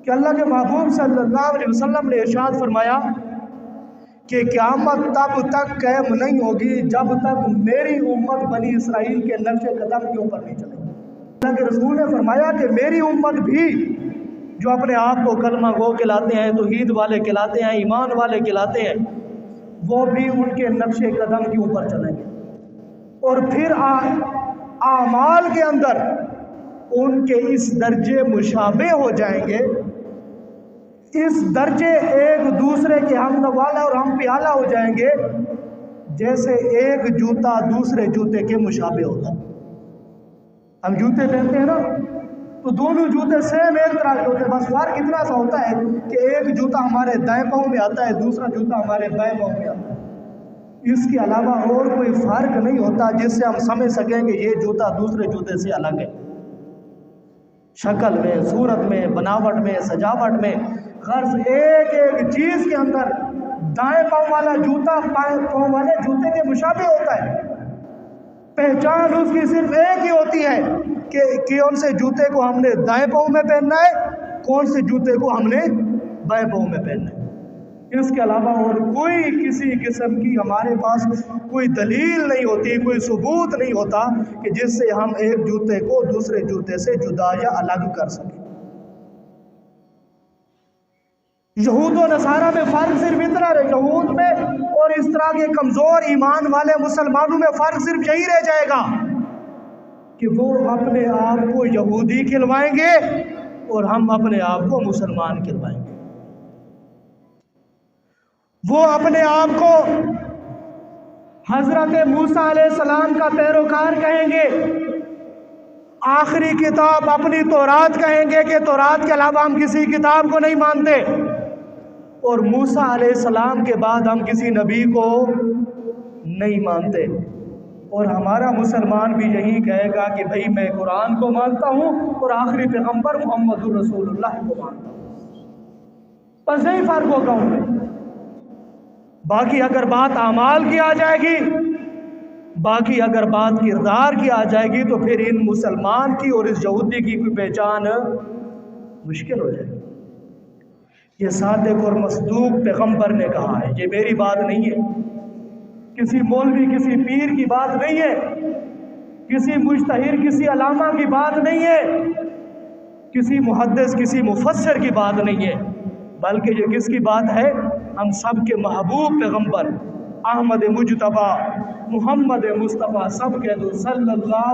کہ اللہ کے محبوب صلی اللہ علیہ وسلم نے ارشاد فرمایا کہ قیامت تب تک قائم نہیں ہوگی جب تک میری امت بنی اسرائیل کے نقش قدم کے اوپر نہیں چلے گی۔ اللہ کے رسول نے فرمایا کہ میری امت بھی جو اپنے آپ کو کلمہ گو کہلاتے ہیں، توحید والے کہلاتے ہیں، ایمان والے کہلاتے ہیں، وہ بھی ان کے نقش قدم کے اوپر چلیں گے، اور پھر اعمال کے اندر ان کے اس درجے مشابہ ہو جائیں گے، اس درجے ایک دوسرے کے ہم نوالا اور ہم پیالہ ہو جائیں گے، جیسے ایک جوتا دوسرے جوتے کے مشابہ ہوتا ہے۔ ہم جوتے پہنتے ہیں نا، تو دونوں جوتے سیم ایک طرح کے ہوتے ہیں، بس فرق اتنا سا ہوتا ہے کہ ایک جوتا ہمارے دائیں پاؤں میں آتا ہے، دوسرا جوتا ہمارے بائیں پاؤں میں آتا ہے۔ اس کے علاوہ اور کوئی فرق نہیں ہوتا جس سے ہم سمجھ سکیں کہ یہ جوتا دوسرے جوتے سے الگ ہے، شکل میں، صورت میں، بناوٹ میں، سجاوٹ میں۔ غرض ایک ایک چیز کے اندر دائیں پاؤں والا جوتا بائیں پاؤں والے جوتے کے مشابہ ہوتا ہے، پہچان اس کی صرف ایک ہی ہوتی ہے کہ کون سے جوتے کو ہم نے دائیں پاؤں میں پہننا ہے، کون سے جوتے کو ہم نے بائیں پاؤں میں پہننا ہے۔ اس کے علاوہ اور کوئی کسی قسم کی ہمارے پاس کوئی دلیل نہیں ہوتی، کوئی ثبوت نہیں ہوتا کہ جس سے ہم ایک جوتے کو دوسرے جوتے سے جدا یا الگ کر سکیں۔ یہود و نصارہ میں فرق صرف اتنا ہے، یہود میں اور اس طرح کے کمزور ایمان والے مسلمانوں میں فرق صرف یہی رہ جائے گا کہ وہ اپنے آپ کو یہودی کہلوائیں گے اور ہم اپنے آپ کو مسلمان کہلوائیں گے۔ وہ اپنے آپ کو حضرت موسیٰ علیہ السلام کا پیروکار کہیں گے، آخری کتاب اپنی تورات کہیں گے کہ تورات کے علاوہ ہم کسی کتاب کو نہیں مانتے، اور موسیٰ علیہ السلام کے بعد ہم کسی نبی کو نہیں مانتے۔ اور ہمارا مسلمان بھی یہی کہے گا کہ بھئی میں قرآن کو مانتا ہوں اور آخری پیغمبر محمد رسول اللہ کو مانتا ہوں، بس یہی فرق ہوگا ان میں۔ باقی اگر بات اعمال کی آ جائے گی، باقی اگر بات کردار کی آ جائے گی، تو پھر ان مسلمان کی اور اس یہودی کی کوئی پہچان مشکل ہو جائے گی۔ یہ صادق اور مصدوق پیغمبر نے کہا ہے، یہ میری بات نہیں ہے، کسی مولوی کسی پیر کی بات نہیں ہے، کسی مجتہد کسی علامہ کی بات نہیں ہے، کسی محدث کسی مفسر کی بات نہیں ہے، بلکہ یہ کس کی بات ہے؟ ہم سب کے محبوب پیغمبر احمد مجتبیٰ محمد مصطفیٰ، سب کہہ دو صلی اللہ